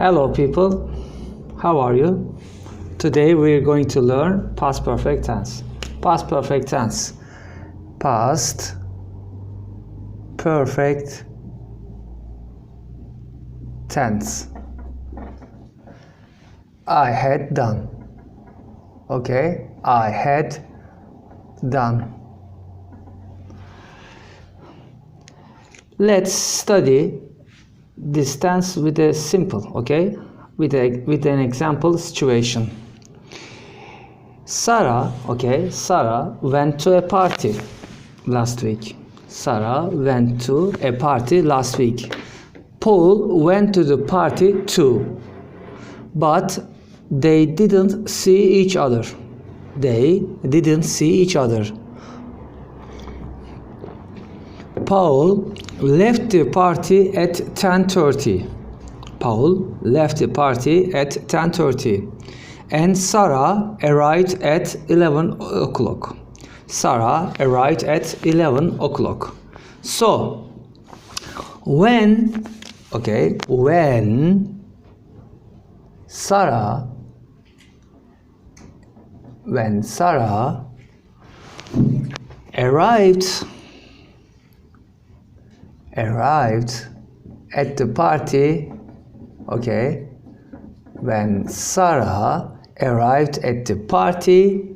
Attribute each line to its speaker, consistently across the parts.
Speaker 1: Hello people, how are you? Today we are going to learn past perfect tense. Past perfect tense. Past perfect tense. I had done. Okay, I had done. Let's study this tense with a simple, okay, with an example situation. Sarah, okay, Sarah went to a party last week. Sarah went to a party last week. Paul went to the party too, but they didn't see each other. They didn't see each other. Paul left the party at 10:30. Paul left the party at 10:30 and Sarah arrived at 11 o'clock. Sarah arrived at 11 o'clock. So, when Sarah arrived at the party, okay, when Sarah arrived at the party,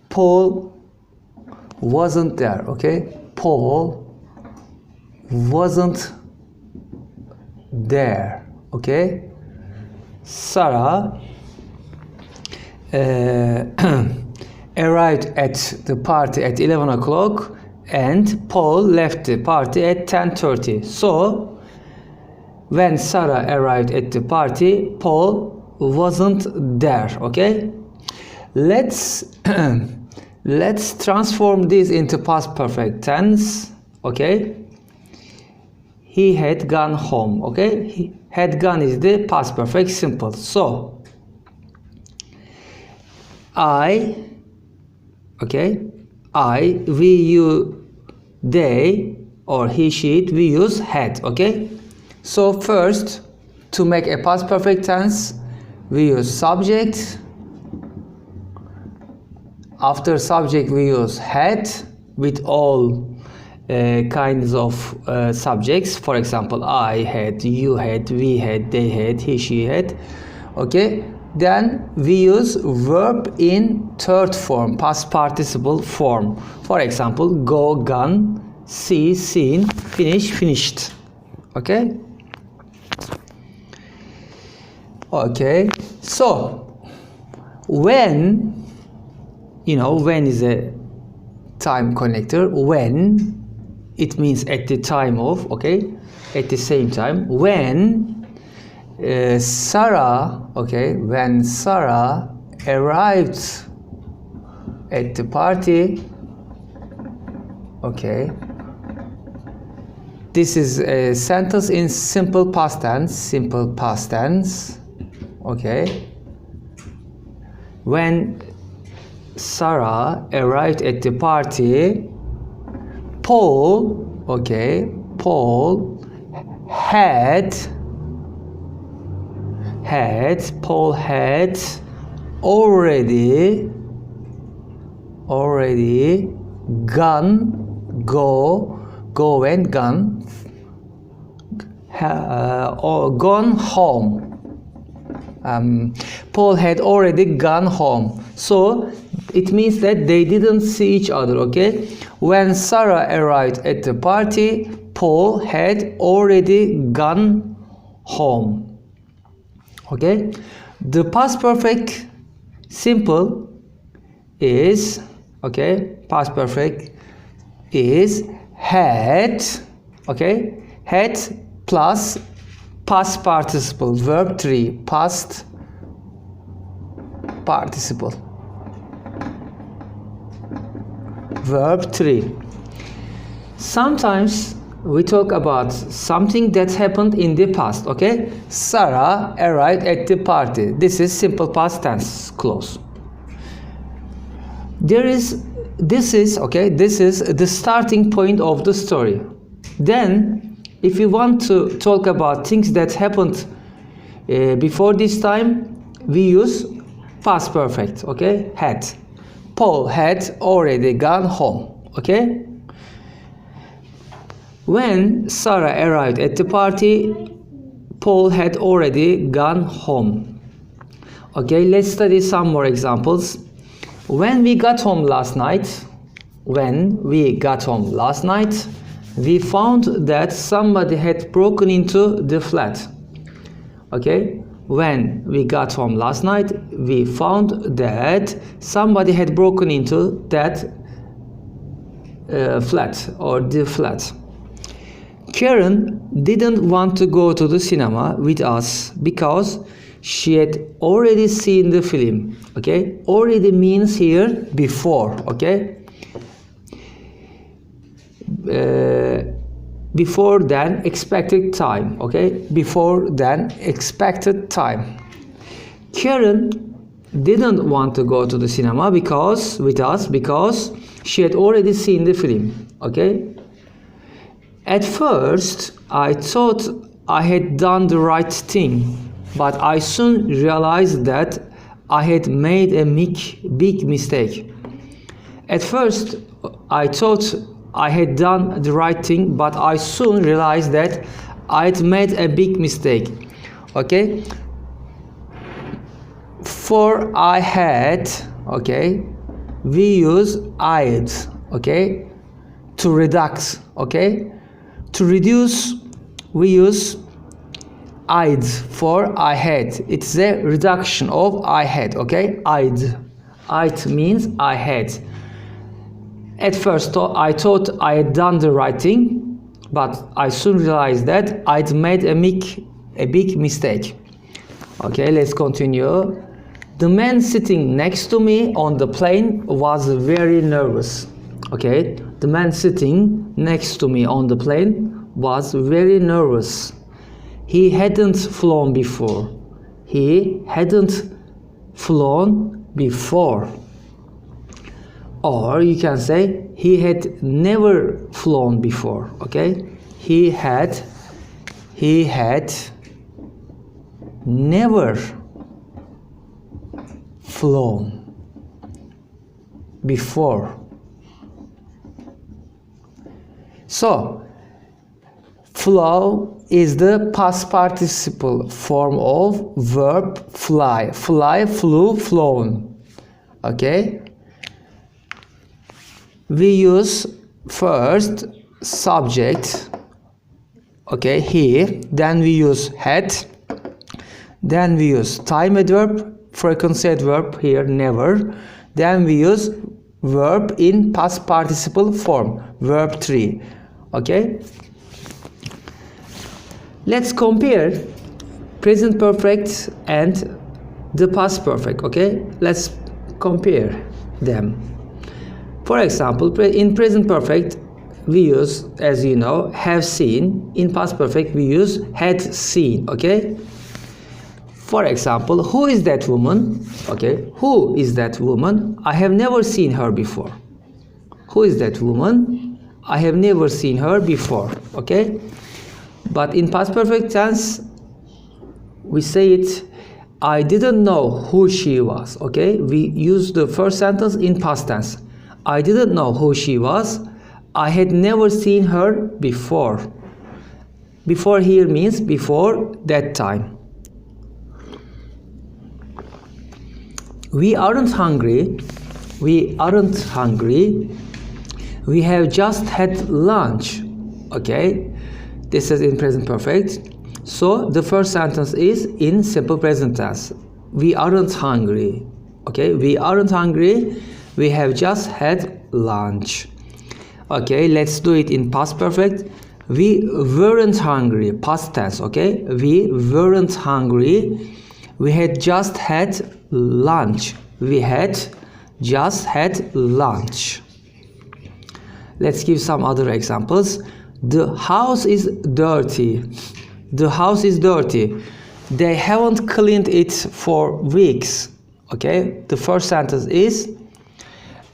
Speaker 1: Paul wasn't there, okay, Paul wasn't there, okay. Sarah arrived at the party at 11 o'clock and Paul left the party at 10:30. So, when Sarah arrived at the party, Paul wasn't there, okay? Let's transform this into past perfect tense, okay? He had gone home, okay? He had gone is the past perfect simple. So, we, you, they, or he, she, it, we use had, okay? So first, to make a past perfect tense, we use subject. After subject, we use had with all kinds of subjects. For example, I had, you had, we had, they had, he, she had, okay? Then we use verb in third form, past participle form. For example, go, gone, see, seen, finish, finished. Okay? Okay. So, when, when is a time connector. When, it means at the time of, okay? At the same time. When Sarah, okay, when Sarah arrived at the party, okay, this is a sentence in simple past tense, okay. When Sarah arrived at the party, Paul had already gone home. Paul had already gone home. So it means that they didn't see each other, okay? When Sarah arrived at the party, Paul had already gone home. Okay? The past perfect simple is, okay, past perfect is had, okay, had plus past participle, verb 3, past participle, verb 3. Sometimes we talk about something that happened in the past, okay? Sarah arrived at the party. This is simple past tense clause. This is the starting point of the story. Then, if you want to talk about things that happened Before this time, we use past perfect, okay? Had. Paul had already gone home, okay? When Sarah arrived at the party, Paul had already gone home. Okay, let's study some more examples. When we got home last night, we found that somebody had broken into the flat. Okay, when we got home last night, we found that somebody had broken into that flat or the flat. Karen didn't want to go to the cinema with us because she had already seen the film. Okay, already means here before. Okay, before than expected time. Okay, before than expected time. Karen didn't want to go to the cinema with us because she had already seen the film. Okay. At first, I thought I had done the right thing, but I soon realized that I had made a big mistake. At first, I thought I had done the right thing, but I soon realized that I had made a big mistake. Okay? For I had, okay, we use I'd, okay, to reduce, okay? To reduce, we use I'd for I had. It's a reduction of I had, okay? I'd means I had. At first, I thought I had done the right thing, but I soon realized that I'd made a big mistake. Okay, let's continue. The man sitting next to me on the plane was very nervous. Okay, the man sitting next to me on the plane was very nervous. He hadn't flown before. Or you can say he had never flown before. Okay, he had never flown before. So, flow is the past participle form of verb fly. Fly, flew, flown. Okay? We use first subject, okay, he, then we use had, then we use time adverb, frequency adverb, here never, then we use verb in past participle form, verb 3. Okay, let's compare present perfect and the past perfect. Okay, let's compare them. For example, in present perfect we use, as you know, have seen. In past perfect we use had seen. Okay, for example, who is that woman? Okay, who is that woman? I have never seen her before. Who is that woman? I have never seen her before. Okay, but in past perfect tense we say it, I didn't know who she was. Okay, we use the first sentence in past tense. I didn't know who she was. I had never seen her before. Before here means before that time. We aren't hungry. We aren't hungry. We have just had lunch. Okay, this is in present perfect. So the first sentence is in simple present tense. We aren't hungry. Okay, we aren't hungry. We have just had lunch. Okay, let's do it in past perfect. We weren't hungry. Past tense. Okay, we weren't hungry. We had just had lunch. We had just had lunch. Let's give some other examples. The house is dirty. The house is dirty. They haven't cleaned it for weeks. Okay, the first sentence is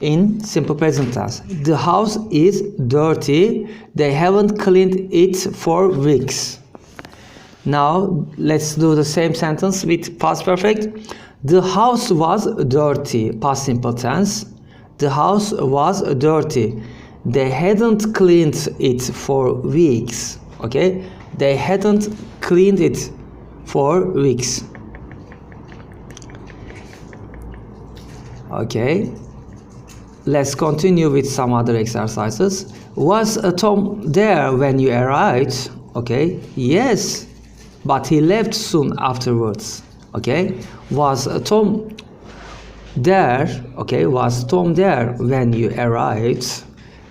Speaker 1: in simple present tense. The house is dirty. They haven't cleaned it for weeks. Now let's do the same sentence with past perfect. The house was dirty. Past simple tense. The house was dirty. They hadn't cleaned it for weeks. Okay? They hadn't cleaned it for weeks. Okay. Let's continue with some other exercises. Was Tom there when you arrived? Okay. Yes, but he left soon afterwards. Okay. Was Tom there? Okay. Was Tom there when you arrived?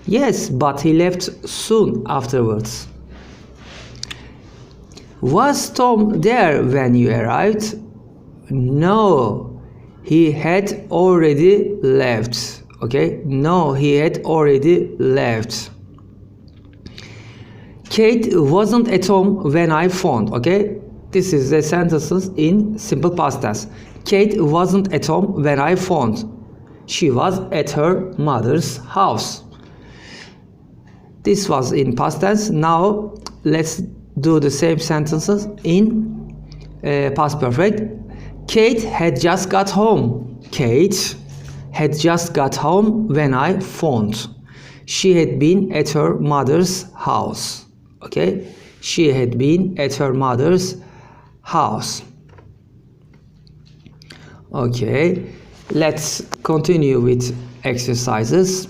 Speaker 1: Yes, but he left soon afterwards. Was Tom there when you arrived? No, he had already left. Okay, no, he had already left. Kate wasn't at home when I phoned. Okay, this is the sentences in simple past tense. Kate wasn't at home when I phoned. She was at her mother's house. This was in past tense. Now let's do the same sentences in past perfect. Kate had just got home. Kate had just got home when I phoned. She had been at her mother's house. Okay? She had been at her mother's house. Okay. Let's continue with exercises.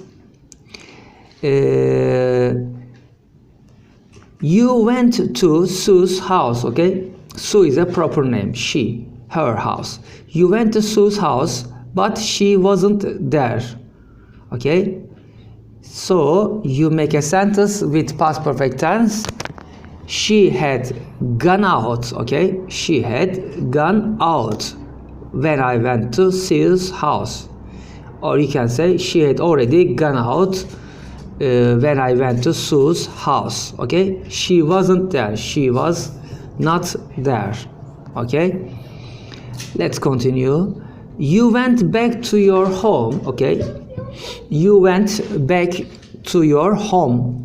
Speaker 1: You went to Sue's house. Okay? Sue is a proper name. She, her house. You went to Sue's house, but she wasn't there. Okay? So you make a sentence with past perfect tense. She had gone out. Okay? She had gone out when I went to Sue's house. Or you can say she had already gone out when I went to Sue's house. Okay? She wasn't there. She was not there. Okay? Let's continue. You went back to your home. Okay? You went back to your hometown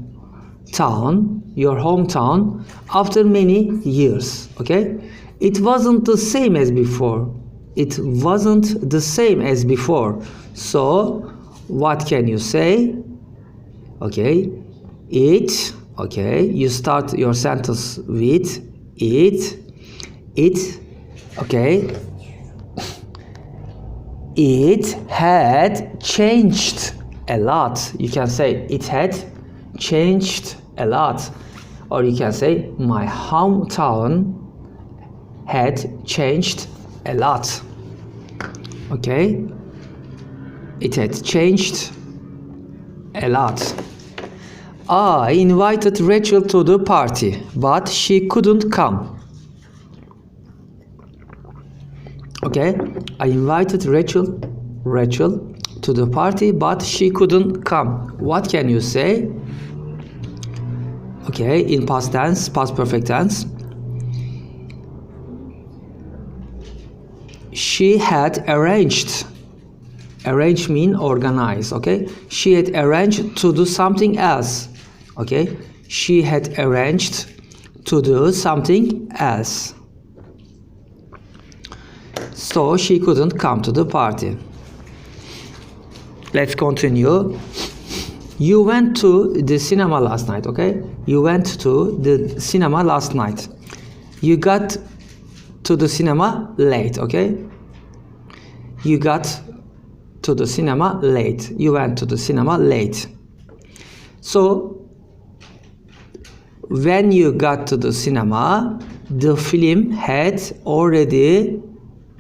Speaker 1: after many years. Okay? It wasn't the same as before. It wasn't the same as before. So what can you say? Okay, it. Okay, you start your sentence with it. Okay, it had changed a lot. You can say it had changed a lot, or you can say my hometown had changed a lot. Okay, it had changed a lot. I invited Rachel to the party, but she couldn't come. Okay, I invited Rachel to the party, but she couldn't come. What can you say? Okay, in past tense, past perfect tense. She had arranged. Arrange mean organize. Okay, she had arranged to do something else. Okay, she had arranged to do something else, so she couldn't come to the party. Let's continue. You went to the cinema last night. Okay, you went to the cinema last night. You got to the cinema late. Okay, you got to the cinema late. You went to the cinema late. So when you got to the cinema, the film had already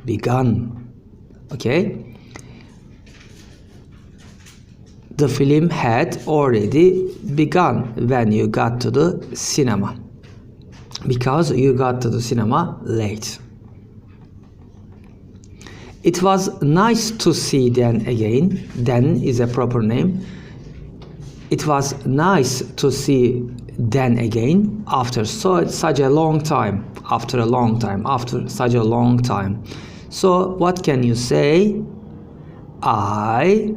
Speaker 1: begun. Okay? The film had already begun when you got to the cinema, because you got to the cinema late. It was nice to see Dan again. Dan is a proper name. It was nice to see Dan again after such a long time. After such a long time. So what can you say? I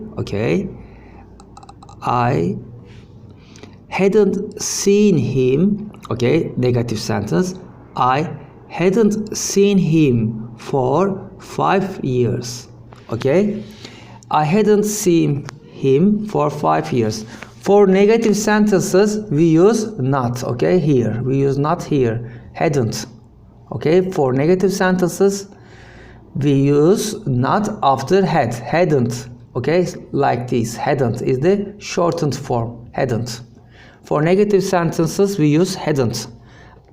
Speaker 1: hadn't seen him. Okay, negative sentence. I hadn't seen him for 5 years. Okay? I hadn't seen him for 5 years. For negative sentences, we use not. Okay? Here. We use not here. Hadn't. Okay? For negative sentences, we use not after had. Hadn't. Okay? Like this. Hadn't is the shortened form. Hadn't. For negative sentences, we use hadn't.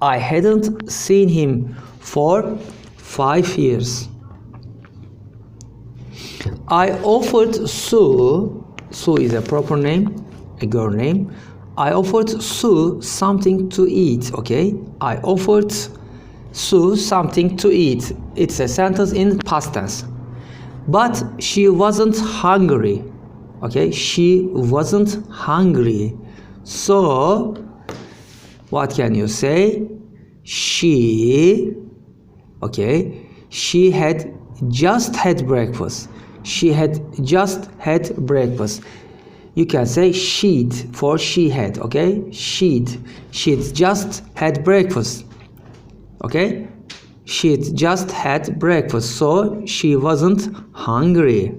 Speaker 1: I hadn't seen him for 5 years. I offered Sue, Sue is a proper name, a girl name. I offered Sue something to eat, okay? I offered Sue something to eat. It's a sentence in past tense. But she wasn't hungry, okay? She wasn't hungry. So, what can you say? She, okay, she had just had breakfast. She had just had breakfast. You can say she'd for she had, okay? She'd just had breakfast, okay? She'd just had breakfast, so she wasn't hungry.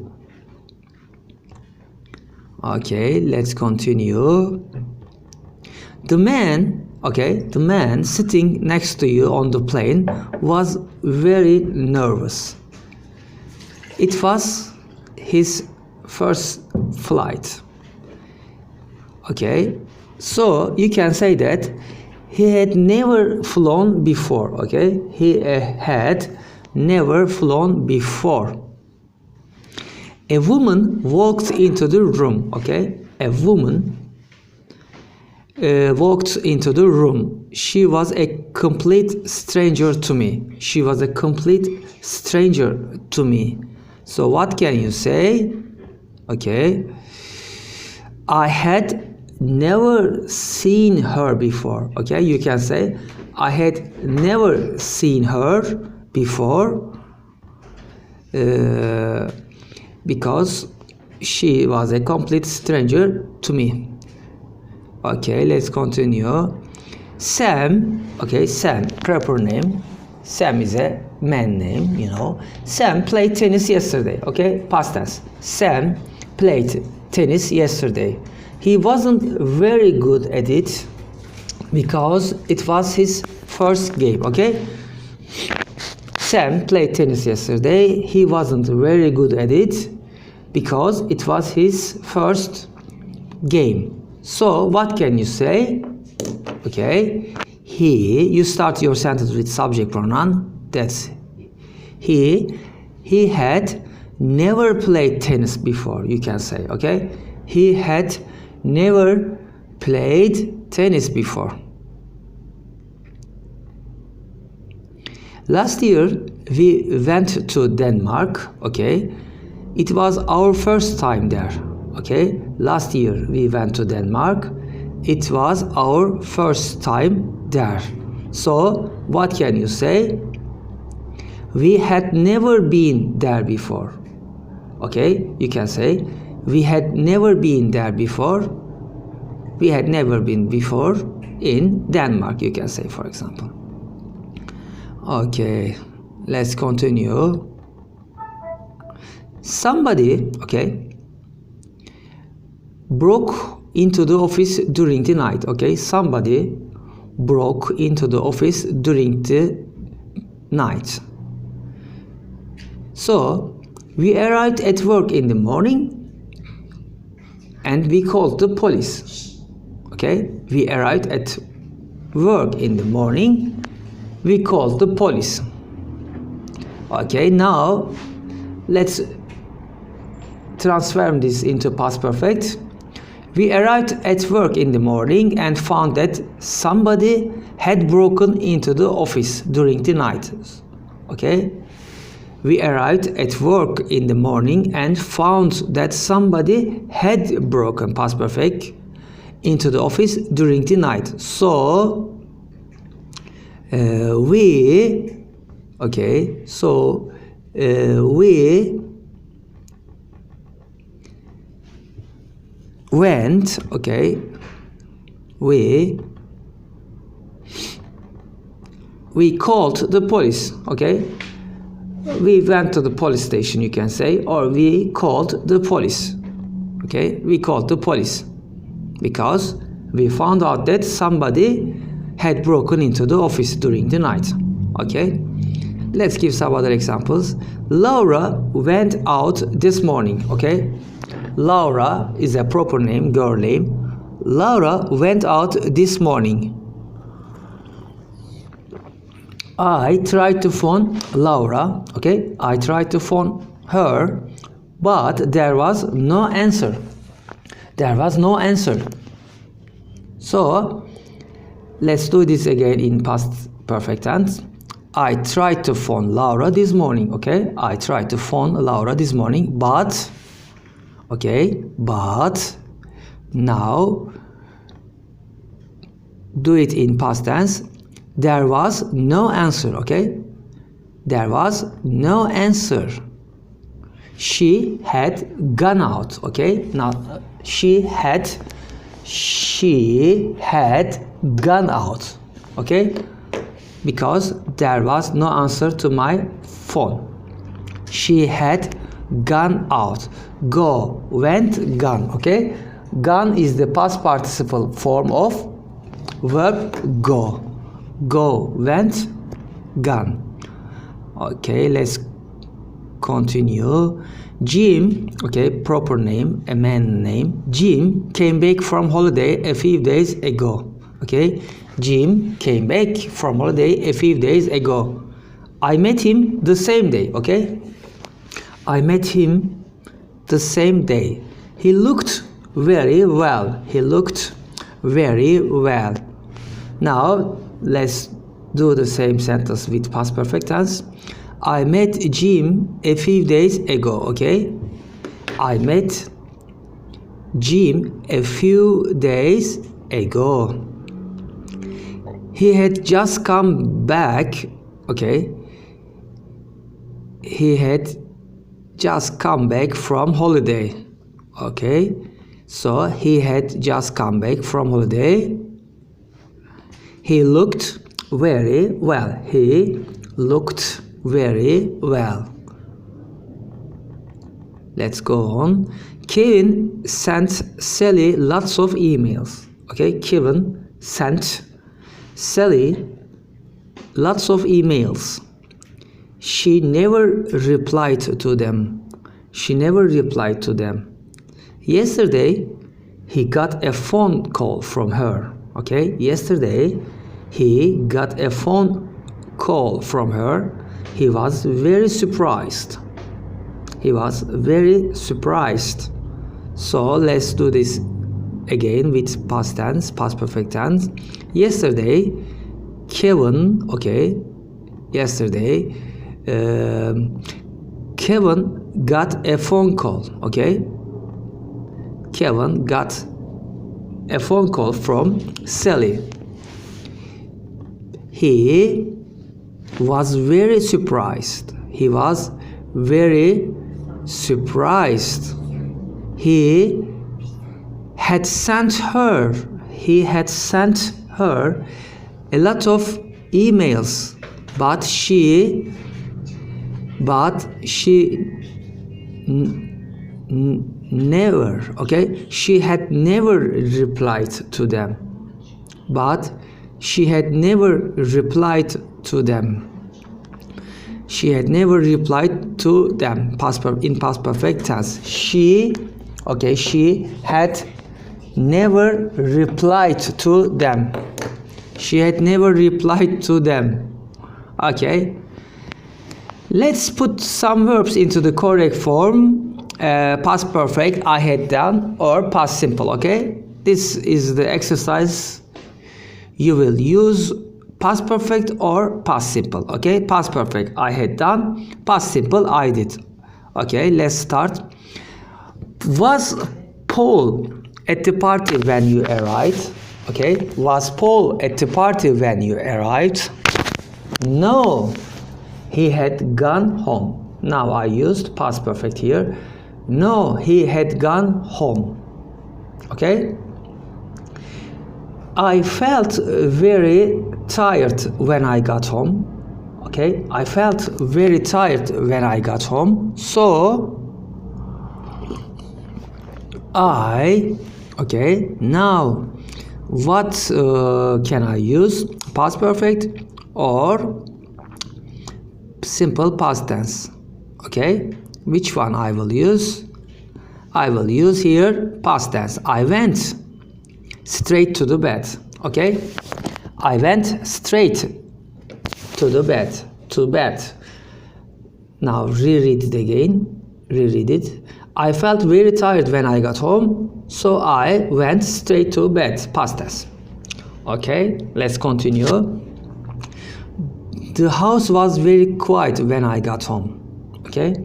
Speaker 1: Okay, let's continue. The man, okay, the man sitting next to you on the plane was very nervous. It was his first flight. Okay, so you can say that he had never flown before. Okay, he had never flown before. A woman walked into the room. Okay, a woman walked into the room. She was a complete stranger to me. She was a complete stranger to me. So what can you say? Okay, I had never seen her before. Okay, you can say I had never seen her before because she was a complete stranger to me. Okay, let's continue. Sam, okay, Sam, proper name. Sam is a man name, you know. Sam played tennis yesterday, okay, past tense. Sam played tennis yesterday. He wasn't very good at it because it was his first game, okay? Sam played tennis yesterday. He wasn't very good at it because it was his first game. So, what can you say? Okay, you start your sentence with subject pronoun. That's he had never played tennis before, you can say, okay? He had never played tennis before. Last year we went to Denmark, okay? It was our first time there, okay? Last year we went to Denmark. It was our first time there. So, what can you say? We had never been there before. Okay, you can say we had never been there before. We had never been before in Denmark, you can say, for example. Okay, let's continue. Somebody, okay, broke into the office during the night. Okay, somebody broke into the office during the night. So, we arrived at work in the morning and we called the police. Okay, we arrived at work in the morning, we called the police. Okay, now let's transform this into past perfect. We arrived at work in the morning and found that somebody had broken into the office during the night. Okay? We arrived at work in the morning and found that somebody had broken, past perfect, into the office during the night. So, we went, okay, we we called the police. Okay, we went to the police station, you can say, or we called the police. Okay, we called the police because we found out that somebody had broken into the office during the night. Okay, let's give some other examples. Laura went out this morning. Okay, Laura is a proper name, girl name. Laura went out this morning. I tried to phone Laura. Okay, I tried to phone her, but there was no answer. There was no answer. So let's do this again in past perfect tense. I tried to phone Laura this morning. Okay, I tried to phone Laura this morning, but okay, but now do it in past tense. There was no answer. Okay, there was no answer. She had gone out. Okay, now she had gone out. Okay, because there was no answer to my phone. She had gone out. Go, went, gone. Okay, gone is the past participle form of verb go. Go, went, gone. Okay, let's continue. Jim, okay, proper name, a man name. Jim came back from holiday a few days ago. Okay, Jim came back from holiday a few days ago. I met him the same day. Okay, I met him the same day. He looked very well. He looked very well. Now let's do the same sentence with past perfect tense. I met Jim a few days ago. Okay, I met Jim a few days ago. He had just come back. Okay, he had just come back from holiday. Okay, so he had just come back from holiday. He looked very well. He looked very well. Let's go on. Kevin sent Sally lots of emails. Okay, Kevin sent Sally lots of emails. She never replied to them. She never replied to them. Yesterday, he got a phone call from her. Okay, yesterday, he got a phone call from her. He was very surprised. He was very surprised. So let's do this again with past tense, past perfect tense. Yesterday, Kevin, okay, yesterday, Kevin got a phone call. Okay, Kevin got a phone call from Sally. He was very surprised. He was very surprised. He had sent her a lot of emails, but she never, okay, she had never replied to them. But she had never replied to them. She had never replied to them. In past perfect tense. She had never replied to them. She had never replied to them. Okay. Let's put some verbs into the correct form. Past perfect, I had done, or past simple. Okay. This is the exercise. You will use past perfect or past simple. Okay, past perfect, I had done. Past simple, I did. Okay, let's start. Was Paul at the party when you arrived? Okay, was Paul at the party when you arrived? No, he had gone home. Now I used past perfect here. No, he had gone home. Okay. I felt very tired when I got home. Okay, I felt very tired when I got home. So now what can I use? Past perfect or simple past tense. Okay, which one I will use? I will use here past tense. I went straight to the bed. Okay, I went straight to the bed. To bed. Now reread it again. Reread it. I felt very tired when I got home, so I went straight to bed. Past tense. Okay, let's continue. The house was very quiet when I got home. Okay,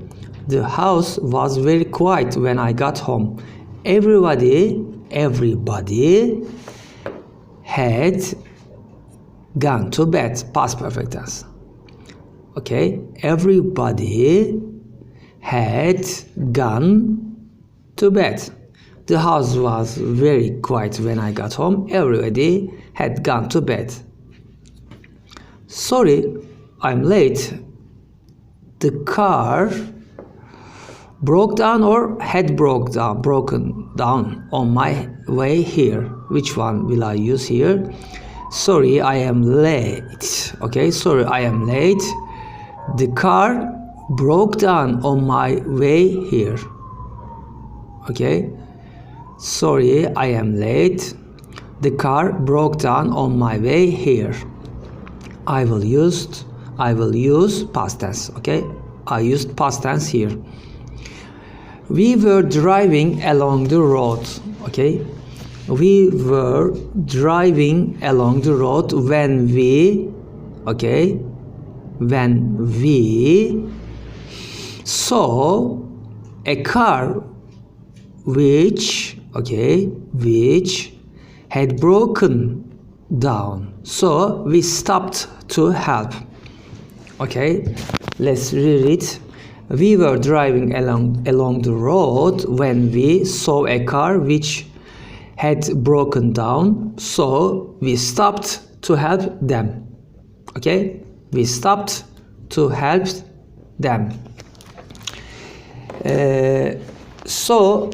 Speaker 1: the house was very quiet when I got home. Everybody had gone to bed. Past perfect tense. Okay, everybody had gone to bed. The house was very quiet when I got home. Everybody had gone to bed. Sorry, I'm late. The car broke down or had broken down on my way here. Which one will I use here? Sorry, I am late. Okay, sorry, I am late. The car broke down on my way here. Okay, sorry, I am late. The car broke down on my way here. I will use past tense. Okay, I used past tense here. We were driving along the road. Okay, we were driving along the road when we saw a car which had broken down. So we stopped to help. Okay, let's read it. We were driving along the road when we saw a car which had broken down. So we stopped to help them. Okay, we stopped to help them. So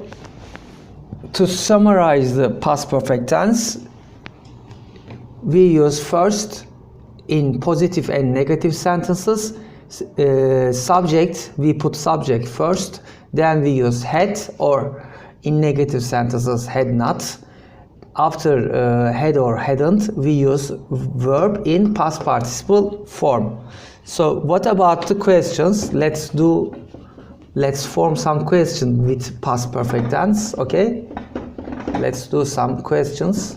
Speaker 1: to summarize the past perfect tense, we use first in positive and negative sentences subject, we put subject first, then we use had, or in negative sentences had not. After had or hadn't, we use verb in past participle form. So what about the questions? Let's form some question with past perfect tense. Okay, let's do some questions.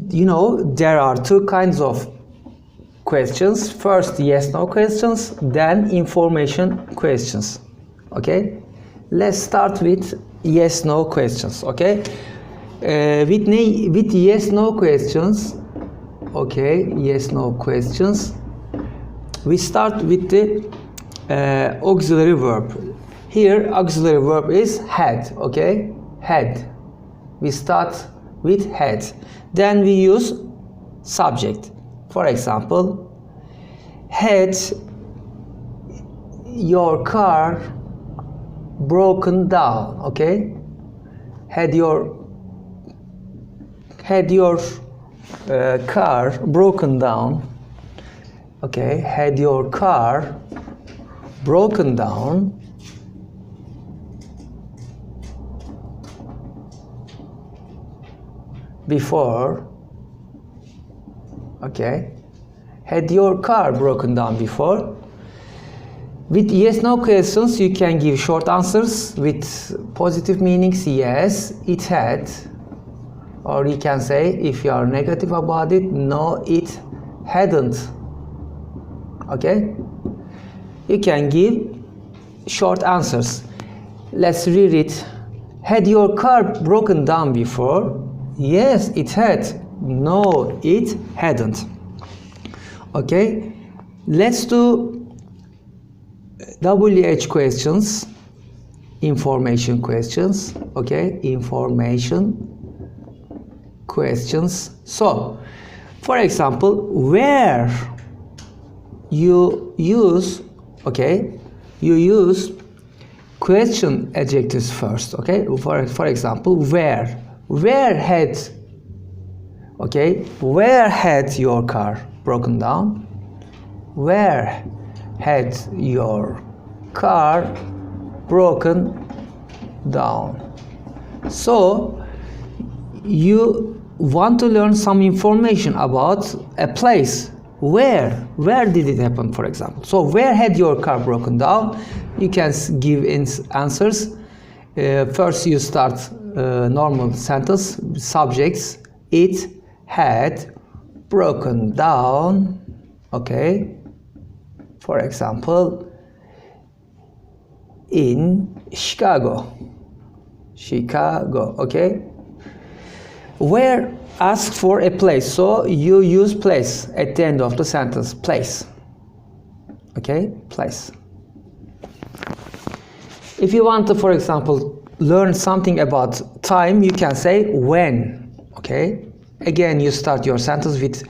Speaker 1: You know, there are two kinds of questions. First, yes no questions, then information questions. Okay, let's start with yes no questions. Okay, with yes no questions. Okay, yes no questions, we start with the auxiliary verb. Here auxiliary verb is had. Okay, had. We start with had, then we use subject. For example, had your car broken down? Okay, had your car broken down? Okay, had your car broken down before? Okay, had your car broken down before? With yes no questions, you can give short answers with positive meanings. Yes, it had. Or you can say, if you are negative about it, no, it hadn't. Okay, you can give short answers. Let's read it. Had your car broken down before? Yes, it had. No, it hadn't. Okay, let's do WH questions. information questions. Okay, information questions. So, for example, where you use, okay, you use question adjectives first. Okay, for example, where had, okay, where had your car broken down? Where had your car broken down? So you want to learn some information about a place. Where did it happen, for example? So where had your car broken down? You can give answers. First you start normal sentence, subjects. It had broken down, okay, for example, in Chicago, okay. Where asks for a place, so you use place at the end of the sentence, place, okay, place. If you want to, for example, learn something about time, you can say when, okay. Again, you start your sentence with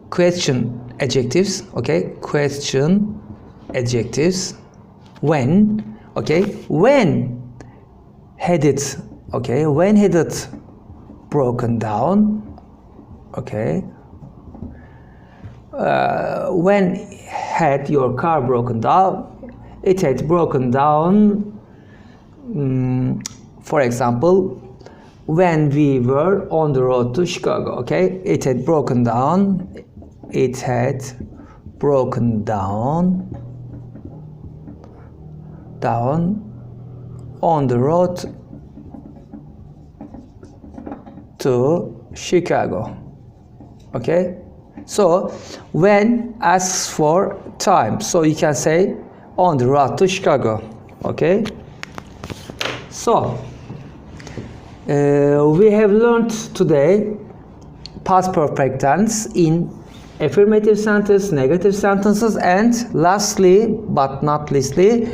Speaker 1: question adjectives, okay, question adjectives. When, okay, when had it, okay, when had it broken down, okay. When had your car broken down? It had broken down, for example, when we were on the road to Chicago, okay. It had broken down, it had broken down on the road to Chicago, okay. So when asks for time, so you can say on the road to Chicago, okay. So we have learned today past perfect tense in affirmative sentence, negative sentences, and lastly but not leastly,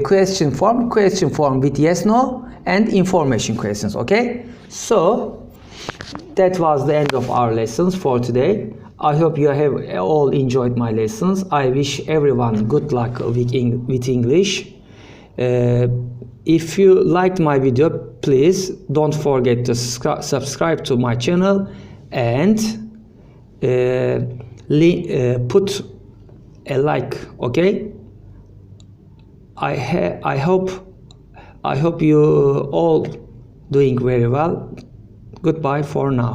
Speaker 1: question form with yes, no, and information questions, okay. So that was the end of our lessons for today. I hope you have all enjoyed my lessons. I wish everyone good luck with English. If you liked my video, please don't forget to subscribe to my channel and put a like, okay. I hope you all doing very well. Goodbye for now.